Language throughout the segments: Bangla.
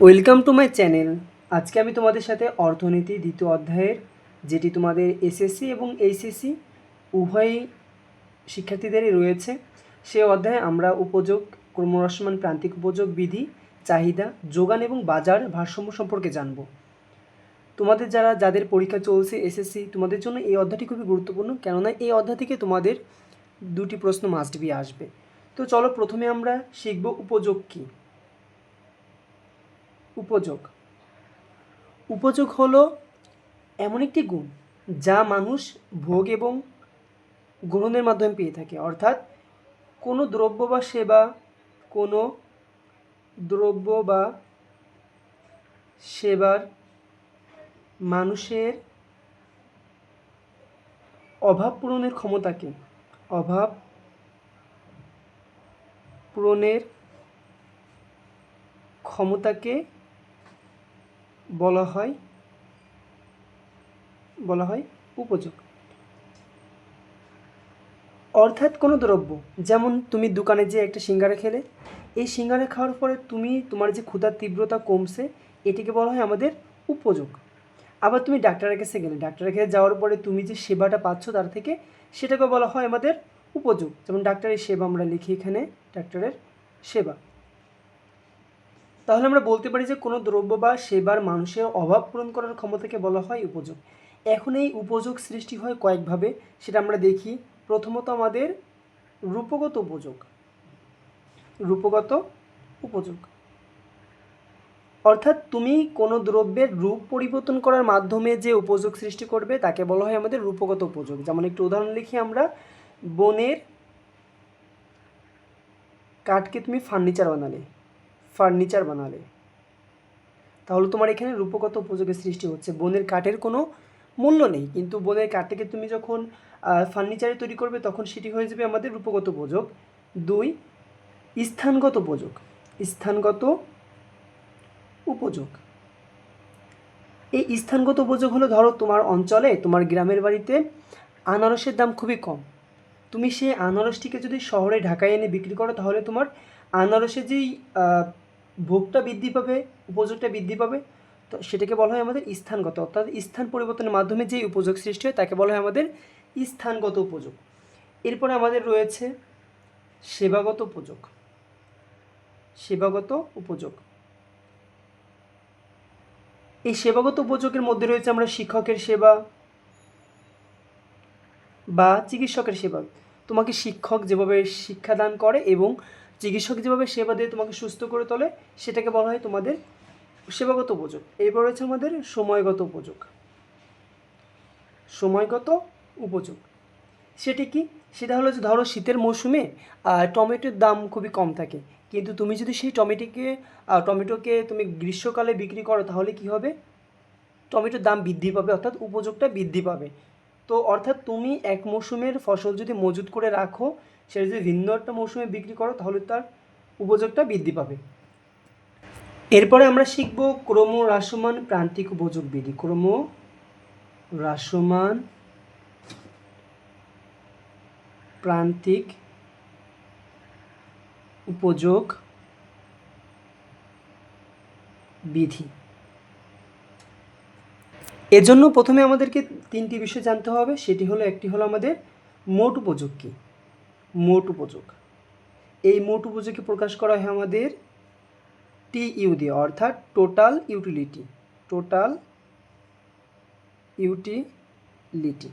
Welcome to my channel. আজকে আমি তোমাদের সাথে অর্থনীতি দ্বিতীয় অধ্যায়ের, যেটি তোমাদের এসএসসি এবং এইচএসসি উভয় শিক্ষার্থীদেরই রয়েছে, সে অধ্যায়ে আমরা উপযোগ, ক্রমহ্রাসমান প্রান্তিক উপযোগ বিধি, চাহিদা, যোগান এবং বাজার ভারসাম্য সম্পর্কে জানব। তোমাদের যাদের পরীক্ষা চলছে এসএসসি, তোমাদের জন্য এই অধ্যায়টি খুবই গুরুত্বপূর্ণ, কেননা এই অধ্যায় থেকে তোমাদের দুটি প্রশ্ন মাস্ট বি আসবে। তো চলো প্রথমে আমরা শিখব উপযোগ কী। উপযোগ হলো এমন একটি গুণ যা মানুষ ভোগ এবং গ্রহণের মাধ্যমে পেয়ে থাকে, অর্থাৎ কোনো দ্রব্য বা সেবার মানুষের অভাব পূরণের ক্ষমতাকে বলা হয় উপযোগ। অর্থাৎ কোনো দ্রব্য, যেমন তুমি দোকানে যে একটা সিঙ্গারা খেলে, এই সিঙ্গারা খাওয়ার পরে তোমার যে ক্ষুধার তীব্রতা কমছে, এটিকে বলা হয় আমাদের উপযোগ। আবার তুমি ডাক্তারের কাছে গেলে, ডাক্তারের কাছে যাওয়ার পরে তুমি যে সেবাটা পাচ্ছ তার থেকে, সেটাকে বলা হয় আমাদের উপযোগ। যেমন ডাক্তারের সেবা আমরা লিখি এখানে, ডাক্তারের সেবা। তাহলে আমরা বলতে পারি যে কোনো দ্রব্য বা সেবার মানুষের অভাব পূরণ করার ক্ষমতাকে বলা হয় উপযোগ। এখন এই উপযোগ সৃষ্টি হয় কয়েকভাবে, সেটা আমরা দেখি। প্রথমত আমাদের রূপগত উপযোগ, অর্থাৎ তুমি কোনো দ্রব্যের রূপ পরিবর্তন করার মাধ্যমে যে উপযোগ সৃষ্টি করবে তাকে বলা হয় আমাদের রূপগত উপযোগ। যেমন একটু উদাহরণ লিখি আমরা, বনের কাঠকে তুমি ফার্নিচার বানালে, তাহলে তোমার এখানে রূপগত উপযোগের সৃষ্টি হচ্ছে। বনের কাঠের কোনো মূল্য নেই, কিন্তু বনের কাঠটাকে তুমি যখন ফার্নিচারে তৈরি করবে তখন সেটি হয়ে যাবে আমাদের রূপগত উপযোগ। 2, স্থানগত উপযোগ। এই স্থানগত উপযোগ হলো, ধরো তোমার অঞ্চলে, তোমার গ্রামের বাড়িতে আনারসের দাম খুবই কম, তুমি সেই আনারসটিকে যদি শহরে ঢাকায় এনে বিক্রি করো, তাহলে তোমার আনারসের যেই ভোগটা বৃদ্ধি পাবে, উপযোগটা বৃদ্ধি পাবে, তো সেটাকে বলা হয় আমাদের স্থানগত, অর্থাৎ স্থান পরিবর্তনের মাধ্যমে যেই উপযোগ সৃষ্টি হয় তাকে বলা হয় আমাদের স্থানগত উপযোগ। এরপরে আমাদের রয়েছে সেবাগত উপযোগ। এই সেবাগত উপযোগের মধ্যে রয়েছে আমরা শিক্ষকের সেবা বা চিকিৎসকের সেবা। তোমাকে শিক্ষক যেভাবে শিক্ষাদান করে এবং চিকিৎসক যেভাবে সেবা দিয়ে তোমাকে সুস্থ করে তোলে, সেটাকে বলা হয় তোমাদের সেবাগত উপযোগ। এরপর রয়েছে আমাদের সময়গত উপযোগ। সেটি কি? সেটা হলো যে, ধরো শীতের মৌসুমে টমেটোর দাম খুবই কম থাকে, কিন্তু তুমি যদি সেই টমেটোকে তুমি গ্রীষ্মকালে বিক্রি করো, তাহলে কি হবে? টমেটোর দাম বৃদ্ধি পাবে, অর্থাৎ উপযোগটা বৃদ্ধি পাবে। তো অর্থাৎ তুমি এক মৌসুমের ফসল যদি মজুত করে রাখো, সেটা যদি ভিন্ন একটা মৌসুমে বিক্রি করো, তাহলে তার উপযোগটা বৃদ্ধি পাবে। এরপরে আমরা শিখব ক্রমহ্রাসমান প্রান্তিক উপযোগ বিধি। ক্রমহ্রাসমান প্রান্তিক উপযোগ বিধি। এজন্য প্রথমে আমাদেরকে 3টি বিষয় জানতে হবে। সেটি হলো, একটি হলো আমাদের মোট উপযোগ কী। এই মোট উপযোগকে প্রকাশ করা হয় আমাদের TU দিয়ে, অর্থাৎ টোটাল ইউটিলিটি।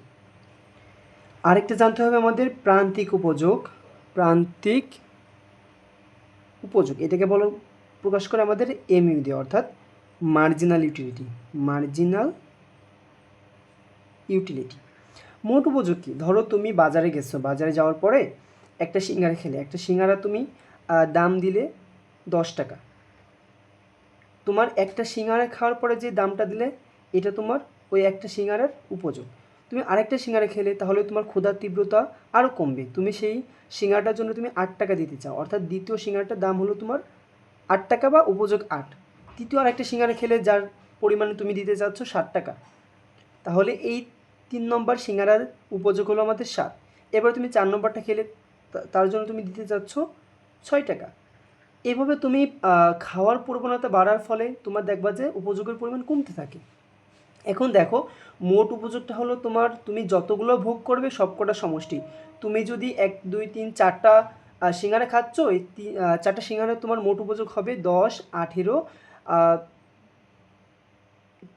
আরেকটা জানতে হবে আমাদের প্রান্তিক উপযোগ, এটাকে প্রকাশ করে আমাদের MU দিয়ে, অর্থাৎ মার্জিনাল ইউটিলিটি। মোট উপযোগ কী? ধরো তুমি বাজারে গেছো, বাজারে যাওয়ার পরে একটা সিঙ্গারা খেলে, একটা সিঙ্গারা তুমি দাম দিলে 10 টাকা। তোমার একটা সিঙ্গারা খাওয়ার পরে যে দামটা দিলে, এটা তোমার ওই একটা সিঙ্গারার উপযোগ। তুমি আরেকটা সিঙ্গারা খেলে, তাহলে তোমার ক্ষুধার তীব্রতা আরও কমবে, তুমি সেই সিঙ্গারাটার জন্য তুমি 8 টাকা দিতে চাও, অর্থাৎ দ্বিতীয় সিঙ্গারাটার দাম হলো তোমার 8 টাকা বা উপযোগ 8। তৃতীয় আরেকটা সিঙ্গারা খেলে যার পরিমাণে তুমি দিতে চাচ্ছ 7 টাকা, তাহলে এই 3 নম্বর সিঙ্গারার উপযোগ হলো আমাদের 7। এবার তুমি 4 নম্বরটা খেলে, তার জন্য তুমি দিতে চাচ্ছ 6 টাকা। এভাবে তুমি খাওয়ার প্রবণতা বাড়ার ফলে তোমার দেখবা যে উপযোগের পরিমাণ কমতে থাকে। এখন দেখো মোট উপযোগটা হলো তোমার, তুমি যতগুলো ভোগ করবে সবকটা সমষ্টি। তুমি যদি 1 2 3 4টা সিঙ্গারা খাচ্ছ, এই 4টা সিঙ্গারা তোমার মোট উপযোগ হবে 10 18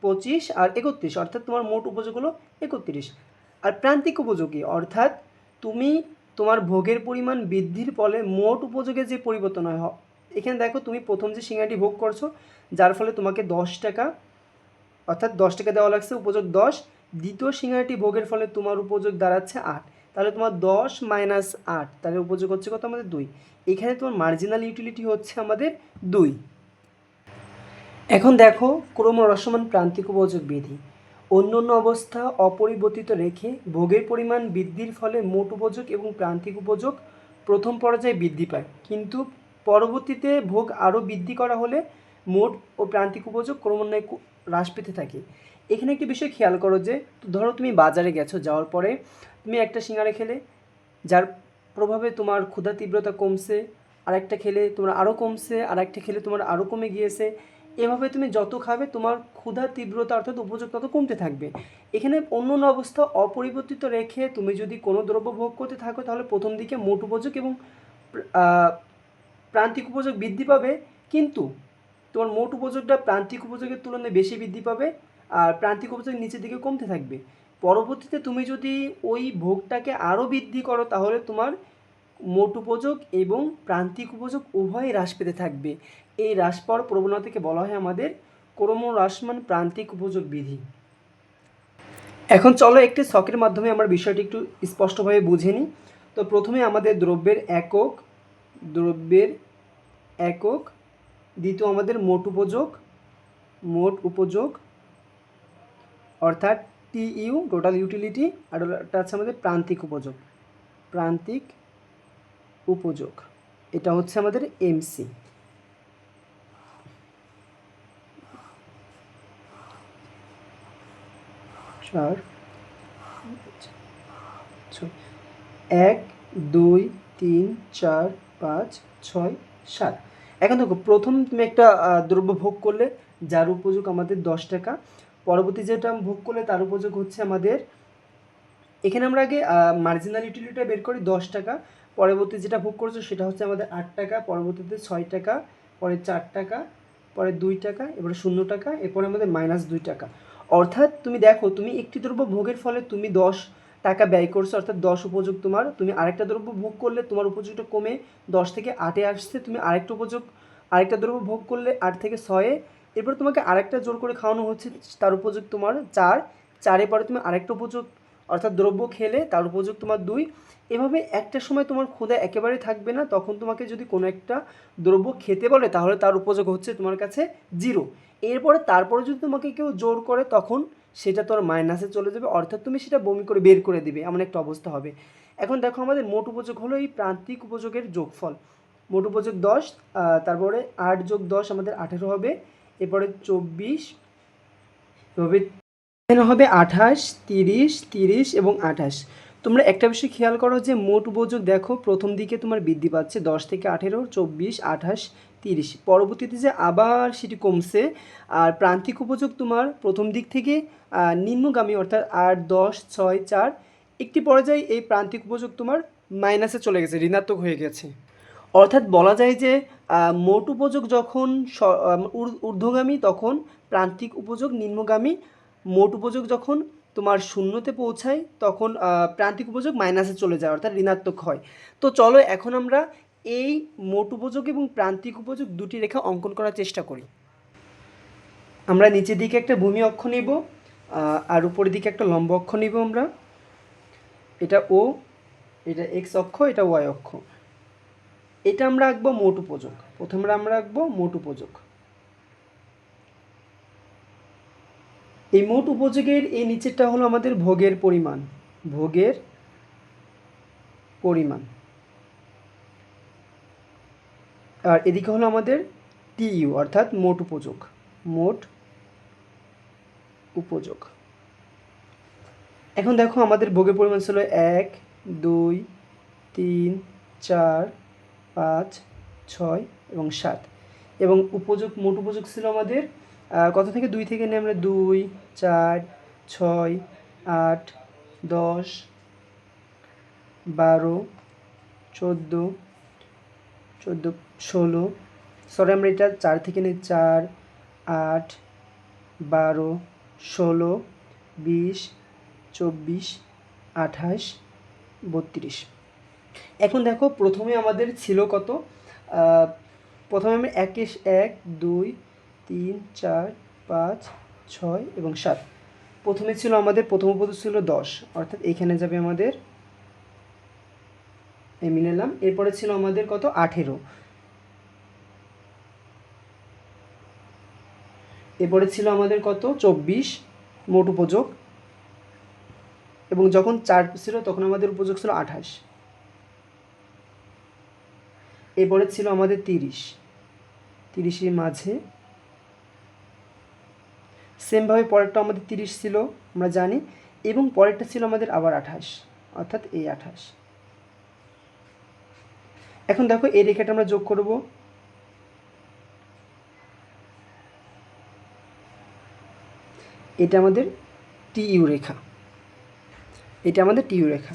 25 আর 31, অর্থাৎ তোমার মোট উপযোগ হলো 31। আর প্রান্তিক উপযোগী অর্থাৎ তুমি তোমার ভোগের পরিমাণ বৃদ্ধির ফলে মোট উপযোগে যে পরিবর্তন হয়, এখানে দেখো তুমি প্রথম যে সিঙ্গারাটি ভোগ করছো যার ফলে তোমাকে 10 টাকা, অর্থাৎ 10 টাকা দেওয়া লাগছে, উপযোগ 10। দ্বিতীয় সিঙ্গারাটি ভোগের ফলে তোমার উপযোগ দাঁড়াচ্ছে 8, তাহলে তোমার 10 মাইনাস 8, তাহলে উপযোগ হচ্ছে কত আমাদের 2। এখানে তোমার মার্জিনাল ইউটিলিটি হচ্ছে আমাদের 2। এখন দেখো ক্রমহ্রাসমান প্রান্তিক উপযোগ বিধি। অন্যান্য অবস্থা অপরিবর্তিত রেখে ভোগের পরিমাণ বৃদ্ধির ফলে মোট উপযোগ এবং প্রান্তিক উপযোগ প্রথম পর্যায়ে বৃদ্ধি পায়, কিন্তু পরবর্তীতে ভোগ আরও বৃদ্ধি করা হলে মোট ও প্রান্তিক উপযোগ ক্রমান্বয়ে হ্রাস পেতে থাকে। এখানে একটি বিষয় খেয়াল করো যে ধরো তুমি বাজারে গেছো, যাওয়ার পরে তুমি একটা সিঙ্গারা খেলে, যার প্রভাবে তোমার ক্ষুধা তীব্রতা কমছে, আরেকটা খেলে তোমার আরও কমছে, আরেকটা খেলে তোমার আরও কমে গিয়েছে। এভাবে তুমি যত খাবে তোমার ক্ষুধা তীব্রতা অর্থাৎ উপযোগ তত কমতে থাকবে। এখানে অন্য অন্য অবস্থা অপরিবর্তিত রেখে তুমি যদি কোনো দ্রব্য ভোগ করতে থাকো তাহলে প্রথম দিকে মোট উপযোগ এবং প্রান্তিক উপযোগ বৃদ্ধি পাবে, কিন্তু তোমার মোট উপযোগটা প্রান্তিক উপযোগের তুলনায় বেশি বৃদ্ধি পাবে আর প্রান্তিক উপযোগ নিচের দিকে কমতে থাকবে। পরবর্তীতে তুমি যদি ওই ভোগটাকে আরও বৃদ্ধি করো তাহলে তোমার মোট উপযোগ এবং প্রান্তিক উপযোগ উভয়ই হ্রাস পেতে থাকবে। এই হ্রাস পাওয়ার প্রবণতাকে বলা হয় আমাদের ক্রমহ্রাসমান প্রান্তিক উপযোগ বিধি। এখন চলো একটি ছকের মাধ্যমে আমরা বিষয়টি একটু স্পষ্টভাবে বুঝে নিই। তো প্রথমে আমাদের দ্রব্যের একক, দ্বিতীয় আমাদের মোট উপযোগ অর্থাৎ টিইউ টোটাল ইউটিলিটি, আর এটা হচ্ছে আমাদের প্রান্তিক উপযোগ, এটা হচ্ছে আমাদের এমসি। চার 1 2 3 4 5 6 7। এখন দেখো প্রথম তুমি একটা দ্রব্য ভোগ করলে যার উপযোগ আমাদের 10 টাকা, পরবর্তী যেটা ভোগ করলে তার উপযোগ হচ্ছে আমাদের, এখানে আমরা আগে মার্জিনাল ইউটিলিটিটা বের করি 10 টাকা, পরবর্তী যেটা ভোগ করেছো সেটা হচ্ছে আমাদের 8 টাকা, পরবর্তীতে 6 টাকা, পরে 4 টাকা, পরে 2 টাকা, এবারে 0 টাকা, এরপরে আমাদের -2 টাকা। অর্থাৎ তুমি দেখো তুমি একটি দ্রব্য ভোগের ফলে তুমি 10 টাকা ব্যয় করছো, অর্থাৎ 10 উপযোগ তোমার, তুমি আরেকটা দ্রব্য ভোগ করলে তোমার উপযোগটা কমে 10 থেকে 8-এ আসছে, তুমি আরেকটা দ্রব্য ভোগ করলে 8 থেকে 6-এ, এরপর তোমাকে আরেকটা জোর করে খাওয়ানো হচ্ছে, তার উপযোগ তোমার 4-এ পরে তুমি আরেকটা উপযোগ অর্থাৎ দ্রব্য খেলে তার উপযোগ তোমার 2। এভাবে একটা সময় তোমার ক্ষুধা একেবারে থাকবে না, তখন তোমাকে যদি কোনো একটা দ্রব্য খেতে বলে তাহলে তার উপযোগ হচ্ছে তোমার কাছে 0। তারপরে যদি তোমাকে কেউ জোর করে তখন সেটা তোর মাইনাসে চলে যাবে, অর্থাৎ তুমি সেটা বমি করে বের করে দিবে, এমন একটা অবস্থা হবে। এখন দেখো আমাদের মোট উপযোগ হলো এই প্রান্তিক উপযোগের যোগফল। মোট উপযোগ 10, তারপরে 8 যোগ 10 আমাদের 18 হবে, এরপরে 24 হবে, এখানে হবে 28 30 30 এবং 28। তোমরা একটা বিষয় খেয়াল করো যে মোট উপযোগ দেখো প্রথম দিকে তোমার বৃদ্ধি পাচ্ছে 10 থেকে 18, 24 28 30, পরবর্তীতে যে আবার সেটি কমছে। আর প্রান্তিক উপযোগ তোমার প্রথম দিক থেকে নিম্নগামী, অর্থাৎ 8 10 6 4, একটি পর্যায়ে এই প্রান্তিক উপযোগ তোমার মাইনাসে চলে গেছে, ঋণাত্মক হয়ে গেছে। অর্থাৎ বলা যায় যে মোট উপযোগ যখন ঊর্ধ্বগামী তখন প্রান্তিক উপযোগ নিম্নগামী, মোট উপযোগ যখন তোমার শূন্যতে পৌঁছায় তখন প্রান্তিক উপযোগ মাইনাসে চলে যায়, অর্থাৎ ঋণাত্মক হয়। তো চলো এখন আমরা এই মোট উপযোগ এবং প্রান্তিক উপযোগ দুটি রেখা অঙ্কন করার চেষ্টা করি। আমরা নিচের দিকে একটা ভূমি অক্ষ নেব আর উপরের দিকে একটা লম্ব অক্ষ নেব আমরা, এটা ও, এটা এক্স অক্ষ, এটা ওয়াই অক্ষ। এটা আমরা আঁকবো মোট উপযোগ, প্রথমে আমরা আঁকবো মোট উপযোগ। এই মোট উপযোগের এই নিচেরটা হলো আমাদের ভোগের পরিমাণ, আর এদিকে হলো আমাদের টিইউ অর্থাৎ মোট উপযোগ। এখন দেখো আমাদের ভোগের পরিমাণ ছিল 1 2 3 4 5 6 এবং 7 এবং মোট উপযোগ ছিল আমাদের কত থেকে 2 থেকে নিয়ে আমরা 2, 4, 6, 8, 10, 12, 14, 16, সরি আমরা এটা 4 থেকে নিই 4, 8, 12, 16, 20, 24, 28, 32। এখন দেখো প্রথমে আমাদের ছিল কত, প্রথমে আমি 1, 2, 3, 4, 5, 6 এবং 7। প্রথমে ছিল আমাদের প্রথম উপযোগ ছিল 10, অর্থাৎ এখানে যাবে আমাদের নিলাম। এরপরে ছিল আমাদের কত 18, এরপরে ছিল আমাদের কত 24 মোট উপযোগ, এবং যখন 4 ছিল তখন আমাদের উপযোগ ছিল 28। এরপরে ছিল আমাদের 30-এর মাঝে, সেমভাবে পরেরটা আমাদের 30 ছিল আমরা জানি, এবং পরেরটা ছিল আমাদের আবার 28, অর্থাৎ এই 28। এখন দেখো এই রেখাটা আমরা যোগ করব, এটা আমাদের টিইউ রেখা, এটা আমাদের টিইউ রেখা।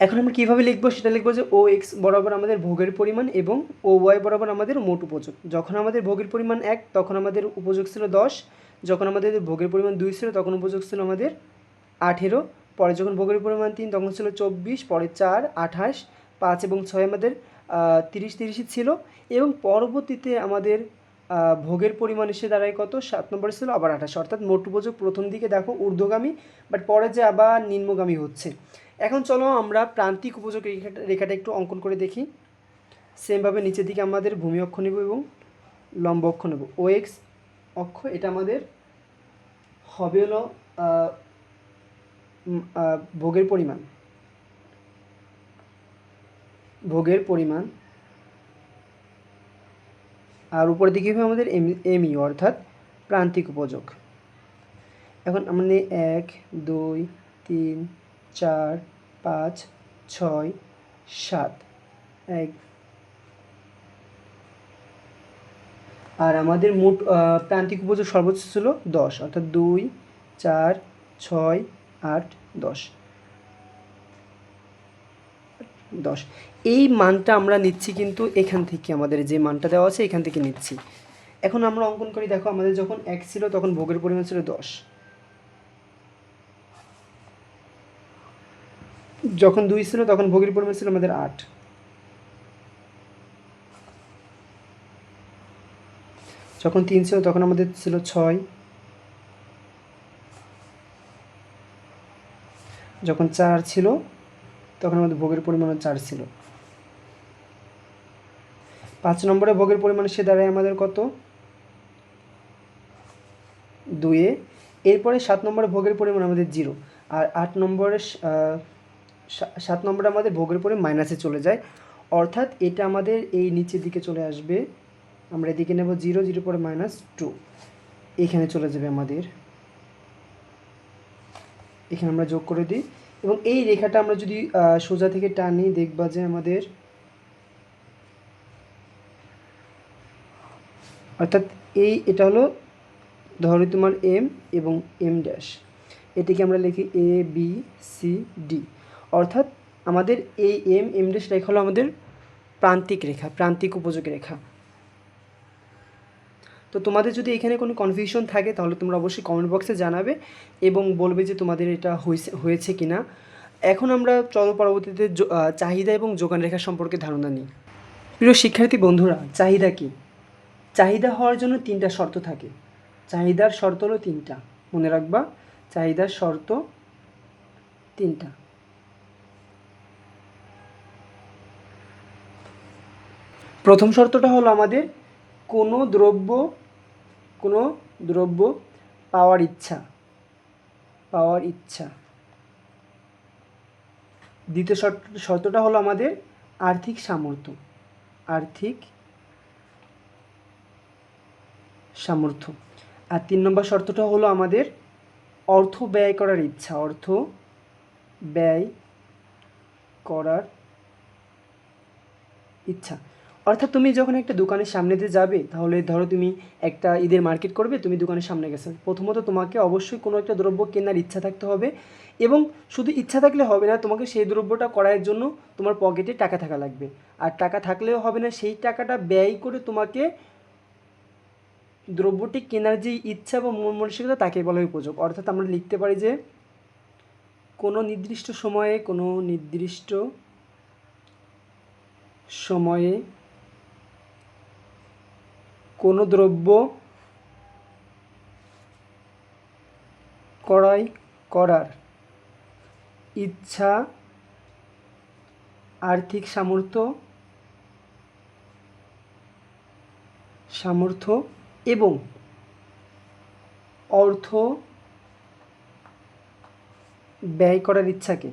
এখন আমরা কীভাবে লিখবো সেটা লিখবো যে ও এক্স বরাবর আমাদের ভোগের পরিমাণ এবং ও ওয়াই বরাবর আমাদের মোট উপযোগ। যখন আমাদের ভোগের পরিমাণ 1 তখন আমাদের উপযোগ ছিল 10, যখন আমাদের ভোগের পরিমাণ 2 ছিল তখন উপযোগ ছিল আমাদের 18, পরে যখন ভোগের পরিমাণ 3 তখন ছিল 24, পরে 4, 28, 5 এবং 6 আমাদের 30 ছিল, এবং পরবর্তীতে আমাদের ভোগের পরিমাণ এসে দাঁড়ায় কত 7 নম্বরে ছিল আবার 28, অর্থাৎ মোট উপযোগ প্রথম দিকে দেখো ঊর্ধ্বগামী, বাট পরে যে আবার নিম্নগামী হচ্ছে। এখন চলো আমরা প্রান্তিক উপযোগ রেখাটা একটু অঙ্কন করে দেখি। সেমভাবে নিচের দিকে আমাদের ভূমি অক্ষ নেব এবং লম্ব অক্ষ নেব। ও এক্স অক্ষ এটা আমাদের হবে হলো ভোগের পরিমাণ, আর উপরের দিকে হবে আমাদের এমইউ অর্থাৎ প্রান্তিক উপযোগ। এখন আমাদের 1, 2, 3, 4, 5, 6, 7 আর আমাদের মোট প্রান্তিক উপযোগ সর্বোচ্চ ছিল 10, অর্থাৎ 2, 4, 6, 8, 10। এই মানটা আমরা নিচ্ছি কিন্তু এখান থেকে, আমাদের যে মানটা দেওয়া আছে এখান থেকে নিচ্ছি। এখন আমরা অঙ্কন করি, দেখো আমাদের যখন 1 ছিল তখন ভোগের পরিমাণ ছিল 10, যখন 2 ছিল তখন ভোগের পরিমাণ ছিল আমাদের 8, যখন 3 ছিল তখন আমাদের ছিল 6, যখন 4 ছিল তখন আমাদের ভোগের পরিমাণ 4 ছিল। 5 নম্বরে ভোগের পরিমাণ সে দাঁড়ায় আমাদের কত 2। এরপরে 7 নম্বরে ভোগের পরিমাণ আমাদের 0, আর 8 নম্বরে 7 নম্বরে আমাদের ভোগের পরিমাণ মাইনাসে চলে যায়, অর্থাৎ এটা আমাদের এই নিচের দিকে চলে আসবে। আমরা এদিকে নেব 0, 0 পরে -2, এখানে চলে যাবে আমাদের, এখানে আমরা যোগ করে দিই, এবং এই রেখাটা আমরা যদি সোজা থেকে টানি দেখবা যে আমাদের, অর্থাৎ এটা হলো ধরো তোমার এম এবং এম ড্যাশ, এটিকে আমরা লিখি এ বি সি ডি, অর্থাৎ আমাদের এই এম ড্যাশ রেখা হলো আমাদের প্রান্তিক রেখা, প্রান্তিক উপযোগী রেখা। তো তোমাদের যদি এখানে কোনো কনফিউশন থাকে তাহলে তোমরা অবশ্যই কমেন্ট বক্সে জানাবে এবং বলবে যে তোমাদের এটা হয়েছে কি না। এখন আমরা চলো পরবর্তীতে চাহিদা এবং যোগান রেখা সম্পর্কে ধারণা নিই। প্রিয় শিক্ষার্থী বন্ধুরা, চাহিদা কি? চাহিদা হওয়ার জন্য 3টা শর্ত থাকে। চাহিদার শর্ত হলো 3টা, মনে রাখবা, চাহিদার শর্ত 3টা। প্রথম শর্তটা হলো আমাদের কোনো দ্রব্য পাওয়ার ইচ্ছা। দ্বিতীয় শর্তটা হলো আমাদের আর্থিক সামর্থ্য। আর 3 নম্বর শর্তটা হলো আমাদের অর্থ ব্যয় করার ইচ্ছা। অর্থাৎ তুমি যখন একটা দোকানের সামনে দিয়ে যাবে, তাহলে ধরো তুমি একটা ঈদের মার্কেট করবে, তুমি দোকানের সামনে গেছো, প্রথমত তোমাকে অবশ্যই কোনো একটা দ্রব্য কেনার ইচ্ছা থাকতে হবে, এবং শুধু ইচ্ছা থাকলে হবে না, তোমাকে সেই দ্রব্যটা করার জন্য তোমার পকেটে টাকা থাকা লাগবে। আর টাকা থাকলেও হবে না, সেই টাকাটা ব্যয় করে তোমাকে দ্রব্যটি কেনার যে ইচ্ছা বা মন মানসিকতা, তাকে বলা হয় উপযোগ। অর্থাৎ আমরা লিখতে পারি যে কোনো নির্দিষ্ট সময়ে কোনো দ্রব্য ক্রয় করার ইচ্ছা, আর্থিক সামর্থ্য এবং অর্থ ব্যয় করার ইচ্ছাকে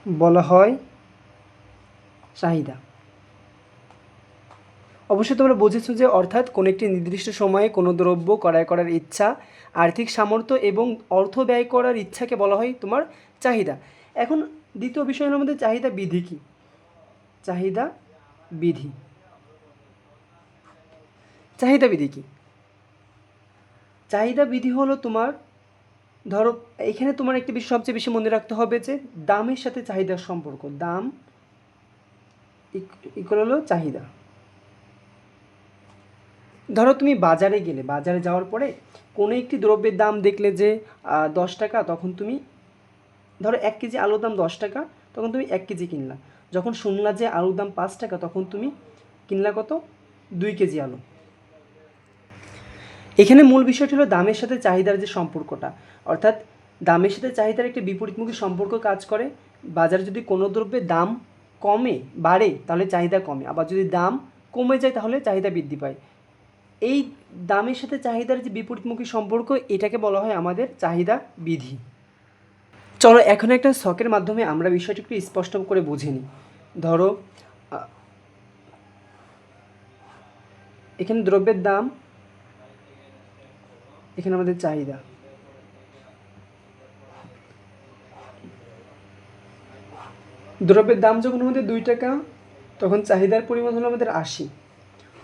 বলা হয় চাহিদা। অবশ্যই তোমরা বুঝেছো যে অর্থাৎ কোনো একটি নির্দিষ্ট সময়ে কোনো দ্রব্য ক্রয় করার ইচ্ছা, আর্থিক সামর্থ্য এবং অর্থ ব্যয় করার ইচ্ছাকে বলা হয় তোমার চাহিদা। এখন দ্বিতীয় বিষয় হলো আমাদের চাহিদা বিধি কী। চাহিদা বিধি কী? চাহিদা বিধি হলো তোমার, ধরো এখানে তোমার একটি বিষয় সবচেয়ে বেশি মনে রাখতে হবে যে দামের সাথে চাহিদার সম্পর্ক। দাম ইকুয়াল হলো চাহিদা। ধরো তুমি বাজারে গেলে, বাজারে যাওয়ার পরে কোনো একটি দ্রব্যের দাম দেখলে যে 10 টাকা, তখন তুমি ধরো 1 কেজি আলুর দাম 10 টাকা, তখন তুমি 1 কেজি কিনলা। যখন শুনলা যে আলুর দাম 5 টাকা, তখন তুমি কিনলা কত? 2 কেজি আলু। এখানে মূল বিষয়টি হলো দামের সাথে চাহিদার যে সম্পর্কটা, অর্থাৎ দামের সাথে চাহিদার একটি বিপরীতমুখী সম্পর্ক কাজ করে। বাজারে যদি কোনো দ্রব্যের দাম বাড়ে তাহলে চাহিদা কমে, আবার যদি দাম কমে যায় তাহলে চাহিদা বৃদ্ধি পায়। এই দামের সাথে চাহিদার যে বিপরীতমুখী সম্পর্ক, এটাকে বলা হয় আমাদের চাহিদা বিধি। চলো এখন একটা ছকের মাধ্যমে আমরা বিষয়টি একটু স্পষ্ট করে বুঝে নিই। ধরো এখানে দ্রব্যের দাম, এখানে আমাদের চাহিদা। দ্রব্যের দাম যখন আমাদের 2 টাকা, তখন চাহিদার পরিমাণ হলো আমাদের 80।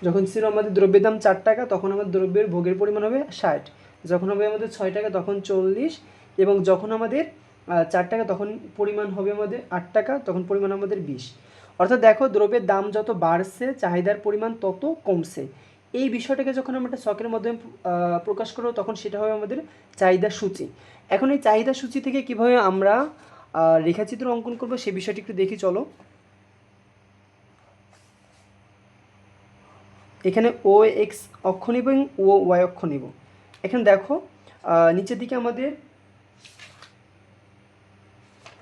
যখন ছিল আমাদের দ্রব্যের দাম 4 টাকা, তখন আমাদের দ্রব্যের ভোগের পরিমাণ হবে 60। যখন হবে আমাদের 6 টাকা, তখন 40। এবং যখন আমাদের 4 টাকা, তখন পরিমাণ হবে আমাদের 8 টাকা, তখন পরিমাণ আমাদের 20। অর্থাৎ দেখো, দ্রব্যের দাম যত বাড়ছে চাহিদার পরিমাণ তত কমছে। এই বিষয়টাকে যখন আমরা একটা ছকের মাধ্যমে প্রকাশ করব, তখন সেটা হবে আমাদের চাহিদা সূচি। এখন এই চাহিদা সূচি থেকে কীভাবে আমরা রেখাচিত্র অঙ্কন করব সে বিষয়টি একটু দেখি চলো। এখানে ও এক্স অক্ষ নেব এবং ও ওয়াই অক্ষ নেব। এখানে দেখো নিচের দিকে আমাদের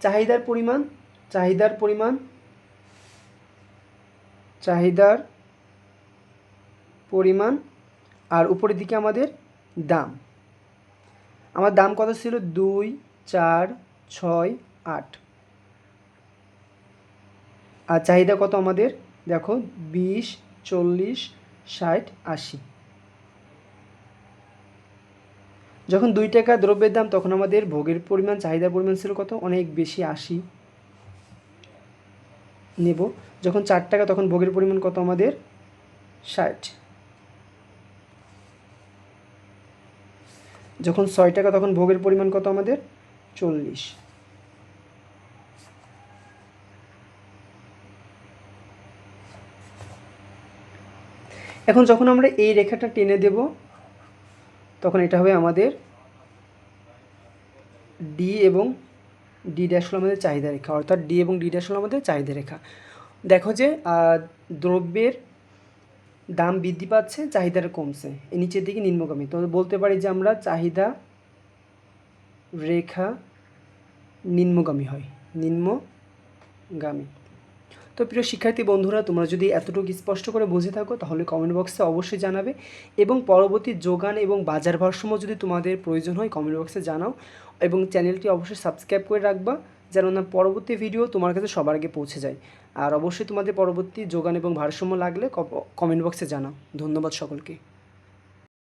চাহিদার পরিমাণ আর উপরের দিকে আমাদের দাম। আমার দাম কত ছিল? 2, 4, 6, 8। আর চাহিদা কত আমাদের? দেখো 20, 40, 60, 80। যখন 2 টাকা দ্রব্যের দাম, তখন আমাদের ভোগের পরিমাণ, চাহিদার পরিমাণ ছিল কত? অনেক বেশি, 80 নেব। যখন 4 টাকা, তখন ভোগের পরিমাণ কত আমাদের? 60। যখন 6 টাকা, তখন ভোগের পরিমাণ কত আমাদের? 40। এখন যখন আমরা এই রেখাটা টেনে দেব, তখন এটা হবে আমাদের ডি এবং ডি ড্যাশ হলো আমাদের চাহিদা রেখা। অর্থাৎ ডি এবং ডি ড্যাশ হলো আমাদের চাহিদা রেখা। দেখো যে দ্রব্যের দাম বৃদ্ধি পাচ্ছে, চাহিদাটা কমছে, এই নিচের দিকে নিম্নগামী। তো বলতে পারি যে আমরা চাহিদা রেখা নিম্নগামী হয়, নিম্নগামী। তো প্রিয় শিক্ষার্থী বন্ধুরা, তোমরা যদি এতটুকু স্পষ্ট করে বুঝে থাকো, তাহলে কমেন্ট বক্সে অবশ্যই জানাবে। এবং পরবর্তী যোগান এবং বাজার ভারসাম্য যদি তোমাদের প্রয়োজন হয়, কমেন্ট বক্সে জানাও। এবং চ্যানেলটি অবশ্যই সাবস্ক্রাইব করে রাখবা, যেন না পরবর্তী ভিডিও তোমার কাছে সবার আগে পৌঁছে যায়। আর অবশ্যই তোমাদের পরবর্তী যোগান এবং ভারসাম্য লাগলে কমেন্ট বক্সে জানাও। ধন্যবাদ সকলকে।